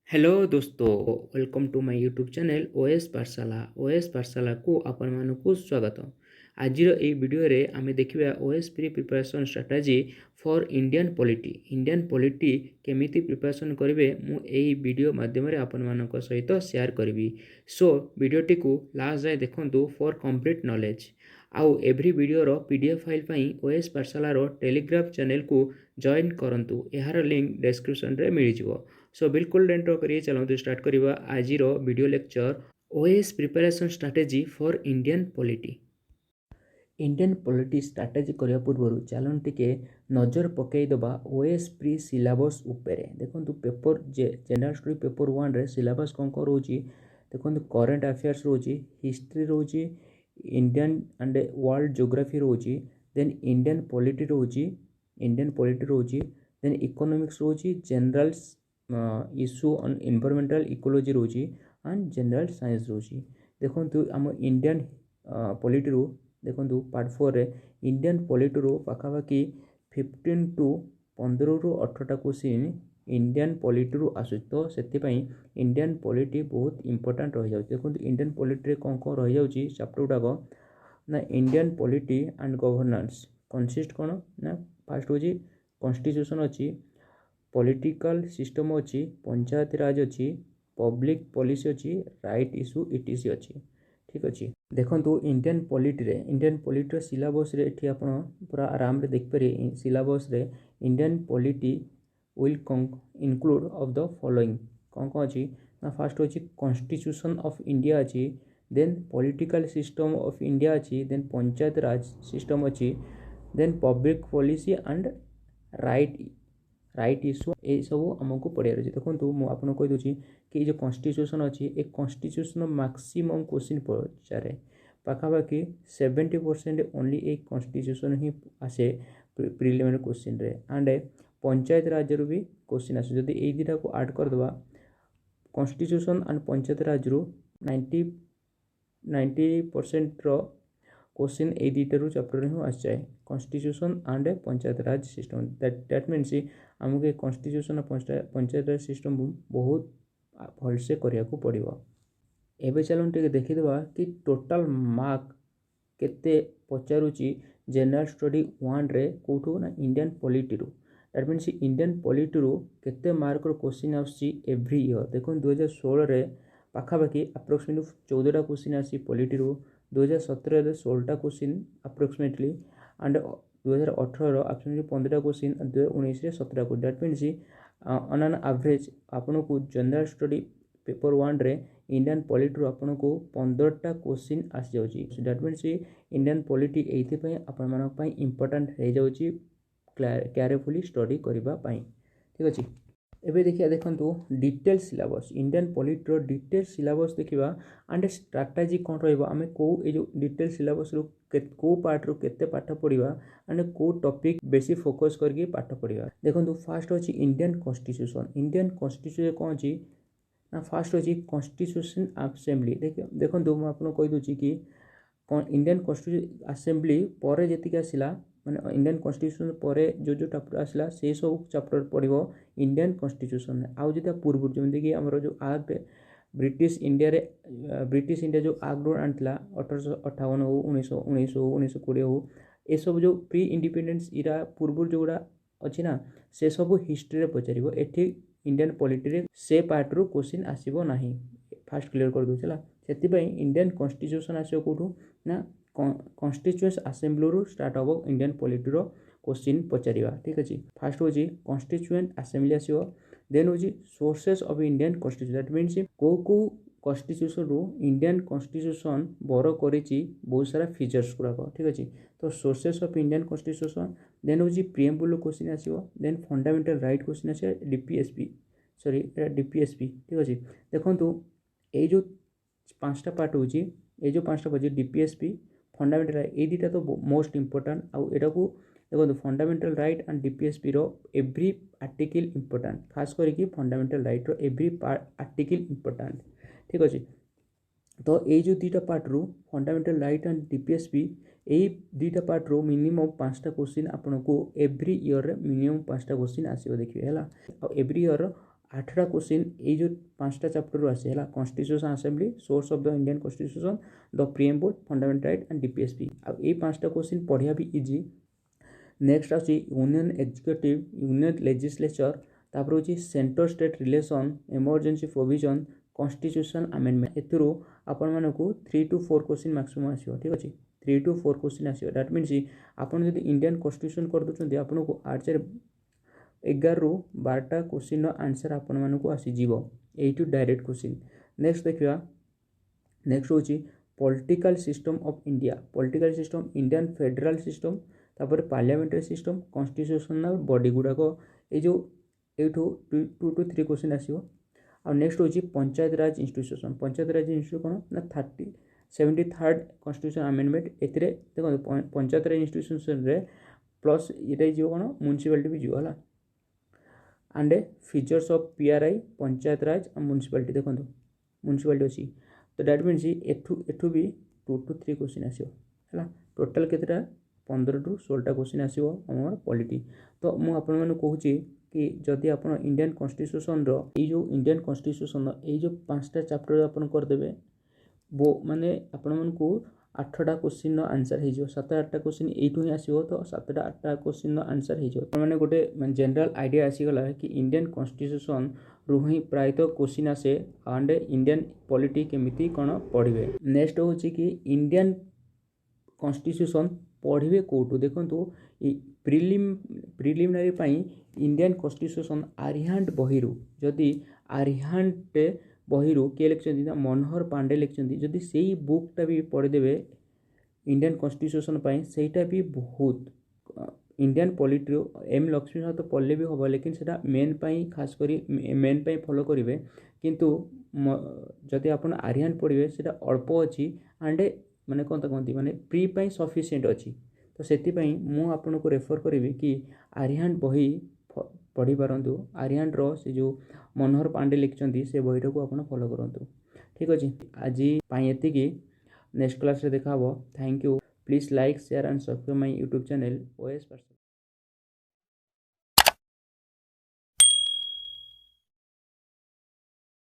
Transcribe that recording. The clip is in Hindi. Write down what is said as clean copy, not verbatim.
हेलो दोस्तों, welcome to my YouTube channel OS Pathshala. OS Pathshala को आपण मानकु स्वागत। आज ए वीडियो रे आमे देखिबा OS pre preparation strategy for Indian polity. Indian polity केमिति प्रिपरेशन करिवे मु एई वीडियो माध्यम रे आपण मानक सहित शेयर करबी। सो वीडियोटी को लास्ट जाय देखंतु फॉर कंप्लीट नॉलेज। आउ एवरी वीडियो रो पीडीएफ फाइल पई ओएस पाठशाला रो टेलीग्राम चैनल को जॉइन करंतु। एहार लिंक डिस्क्रिप्शन रे मिल जिवो। सो बिल्कुल डेंटर करिए चलते स्टार्ट करवा आज video lecture OS preparation strategy for Indian polity. Indian polity strategy करने पूर्व चलते टिके नजर पकईदबा ओएस प्री सिलेबस उपरे। देखो पेपर जनरल स्टडी पेपर 1 रे सिलेबस कौन कौन रोची देखो करेंट अफेयर्स रोची, हिस्ट्री रोची, इंडियन एंड वर्ल्ड ज्योग्राफी रोची, देन इंडियन पॉलिटी रोची, देन इकोनॉमिक्स रोची, general issue on environmental ecology रोची एंड जनरल साइंस रोची। देखो आम इंडियन पॉलिटी रो देखो पार्ट 4 रे इंडियन पॉलिटी रो पाखापाखि 15 टू 15 रु 18टा क्वेश्चन इंडियन पॉलिटी रो आसु। तो से इंडियन पॉलिटी बहुत इंपोर्टेंट रही जाउछि। देखो इंडियन पॉलिटी रे कौन कौन रही जाउछि चैप्टर गुड़ाक ना Indian polity and governance consist कौन ना फास्ट होछि कॉन्स्टिट्यूशन अच्छी, पॉलिटिकल सिस्टम अच्छी, पंचायत राज अच्छी, पब्लिक पॉलिसी अच्छी, राइट इश्यू इटीसी अच्छी। ठीक अच्छे देखो इंडियन पॉलिटी सिलेबस रे एठी आपण पूरा आराम रे देख पारे। सिलेबस रे Indian polity will include of the following कौन कौन अच्छी ना फास्ट अच्छी कॉन्स्टिट्यूशन ऑफ इंडिया अच्छी, then political system of India अच्छी, देन पंचायत राज सिस्टम अच्छी, then public policy and right issue ये सब आमको पढ़ार अच्छे। देखो मुझे कहीदे कि जो कॉन्स्टिट्यूशन अच्छी ए कॉन्स्टिट्यूशन मैक्सिमम क्वेश्चन पचारे पाखापाखि 70% ओनली एक कॉन्स्टिट्यूशन ही आसे प्रिलिमिनरी क्वेश्चन रे एंड पंचायत राज रू भी क्वेश्चन आसे। जदि ये दुटा को ऐड करदे कॉन्स्टिट्यूशन एंड पंचायत राज रू 90% रो क्वेश्चन ए दुटा चैप्टर ही आस जाए constitution and panchayat raj system. That means आमको कॉन्स्टिट्यूशन पंचायत राज सिस्टम बहुत भलसे करिया को पड़िबो। एबे चलन टिके देखिदेबा कि टोटल मार्क केते पचारुची जनरल स्टडी 1 रे कोठो ना इंडियन पॉलिटी रो। दैट मीन्स इंडियन पॉलिटी रो केते मार्क रो क्वेश्चन आउची एवरी ईयर। देखो 2016 रे पाखापाखि अप्रोक्सीमेटली 14टा क्वेश्चन आसी पॉलिटी रो, 2017 रे 16टा क्वेश्चन अप्रोक्सीमेटली एंड 2018 रो अप्रोक्सीमेटली 15टा क्वेश्चन, 2019 रे 17टा question. That means on an average आपन को जनरल स्टडी पेपर 1 रे इंडियन पॉलिटी रो आपन को 15टा क्वेश्चन आस जाउची। दैट मीन्स इंडियन पॉलिटी एथि पय आपन मानक पय इंपोर्टेंट हे जाउची केयरफुली स्टडी करिबा पय। ठीक अछि एबे देखिया देखंतु डिटेल सिलेबस इंडियन पॉलिटी रो डिटेल सिलेबस देखिबा एंड स्ट्रैटेजी कोन रहइबा आमे को ए जो डिटेल सिलेबस रो को पार्ट रो केते पाठ पढिबा एंड को टॉपिक बेसी फोकस करके पाठ पढिबा। देखंतु फास्ट अछि इंडियन कॉन्स्टिट्यूशन कोन अछि ना फास्ट अछि कॉन्स्टिट्यूशन असेंबली। देखो मैं आपको कही दूची कि इंडियन कॉन्स्टिट्यूशन असेंबली पर जेतिक आसला माने इंडियन कॉन्स्टिट्यूशन पर जो चैप्टर आसला से सब चैप्टर पढ़िबो इंडियन कॉन्स्टिट्यूशन। आउ जेता पूर्व जेमि कि हमर जो एक्ट ब्रिटिश इंडिया जो एक्ट आनला 1858 हो 1919 हो 1920 हो ए सब जो प्री इंडिपेंडेंस इरा पूर्व जोड़ा अच्छी ना से सब हिस्ट्री रे पचारिबो। एठी इंडियन पॉलिटी रे से पार्ट रो क्वेश्चन आसीबो नाही। फास्ट क्लियर कर दो चला सेति पई इंडियन कॉन्स्टिट्यूशन आसीबो कोठू ना कॉन्स्टिट्यूएंट असेंबली रो स्टार्ट होबो इंडियन पॉलिटी रो क्वेश्चन पचारिबा। ठीक अछि फास्ट होजी कॉन्स्टिट्यूएंट असेंबली आसीबो, देन होजी sources of Indian constitution. That means को कॉन्स्टिट्यूशन रो इंडियन कॉन्स्टिट्यूशन बोरो करिछि बहुत सारा फीचर्स गुराको। ठीक अछि तो sources of Indian constitution, then होजी प्रीएम्बल क्वेश्चन आसीबो, देन फंडामेंटल राइट क्वेश्चन आसी डीपीएसपी। ठीक अछि देखंतु ए जो पांचटा पार्ट होची ए जो पांचटा होची डीपीएसपी फंडामेंटल ए दुटा तो मोस्ट इंपोर्टेंट। आउ एटा को देखो फंडामेंटल राइट एंड डीपीएसपी रो एवरी आर्टिकल इंपोर्टेंट, खास करके फंडामेंटल राइट रो एवरी आर्टिकल इंपोर्टेंट। ठीक अछि तो ये जो दुटा पार्ट रो फंडामेंटल राइट एंड डीपीएसपी यही दुटा पार्ट रो मिनिमम 5टा क्वेश्चन आपन को एवरी ईयर रे मिनिमम 5टा क्वेश्चन आसीबो देखिए हैला। एवरी ईयर 8टा क्वेश्चन ये जो 5टा चैप्टर रू आसे है constitution assembly source of the Indian constitution the preamble fundamental right and DPSP अब ये 5टा क्वेश्चन पढ़िया भी इजी। नेक्स्ट आसी यूनियन एग्जीक्यूटिव यूनियन लेजिस्लेचर तापर होची centre state relation emergency provision constitution amendment एथुरो आपण मानकू 3 to 4 क्वेश्चन मैक्सिमम आसीयो ठीक अछि 3 to 4 क्वेश्चन आसीयो दैट मीन्स आपण जदि इंडियन कॉन्स्टिट्यूशन कर दोचंदी आपण को 8 11 ରୁ 12टा क्वेश्चन आंसर आपण मानकू आसी जीवो एटू डायरेक्ट क्वेश्चन। नेक्स्ट देखिया नेक्स्ट होची political system of India political system Indian federal system तापर पार्लियामेंटरी सिस्टम कॉन्स्टिट्यूशनल बॉडी गुडाक ए जो एठू 2 to 3 क्वेश्चन आसीयो। आ नेक्स्ट होची पंचायत राज इंस्टीट्यूशन कोन ना 73rd कॉन्स्टिट्यूशन अमेंडमेंट एथिरे देखो पंचायत राज इंस्टीट्यूशन रे प्लस इरे जो कोन म्युनिसिपैलिटी भी जो हला and features of PRI panchayat raj और म्युनिसिपैलिटी देखो म्युनिसिपैलिटी अच्छी तो दैट मीन्स एठू भी 2 to 3 क्वेश्चन आसियो है टोटाल केतेटा 15 to 16टा क्वेश्चन आसियो हमर पॉलिटी। तो मु आपण माने कहूची कि जदि आपण इंडियन कॉन्स्टिट्यूशन रो ए जो इंडियन कॉन्स्टिट्यूशन ए जो 5टा चैप्टर आपण कर देबे वो माने आपण मानकू 8टा क्वेश्चन आंसर हो 7-8टा क्वेश्चन एठू ही आसीबो तो 7-8टा क्वेश्चन आंसर हो माने गोटे जनरल आइडिया आसीगला कि इंडियन कॉन्स्टिट्यूशन रु ही प्रायतः क्वेश्चन आसे एंड इंडियन पॉलिटी केमिति कोन पढ़िबे। नेक्स्ट होची कि इंडियन कॉन्स्टिट्यूशन पढ़िबे कोटू देखंतु प्रिलिमिनरी पई इंडियन कॉन्स्टिट्यूशन आरिहांट बहिरु जदि आरिहांट बहिरु किए लिखिं मनोहर पांडे लिखिं जदि से बुकटा भी पढ़ीदेवे इंडियन कॉन्स्टिट्यूशन सेटा भी बहुत इंडियन पॉलिटी एम लक्ष्मी तो पढ़ले भी हम लेकिन सेटा मेन पाई खास करी मेन पाई फॉलो करेंगे किंतु जदि आप आरिहांट पढ़े सेटा अल्प अच्छी एंड माने कौन कहती माने प्री पाई सफिशिएंट अच्छी तो से मु आपन को रेफर करी कि आरिहांट बही पढ़ी पारंतु आरिहांट रो से जो मनोहर पांडे लिखिं से बहीटा को आप फॉलो करंतु ठीक अच्छे आज एति नेक्स्ट क्लास रे देखा thank you please like share and subscribe my YouTube channel OAS पाठशाला।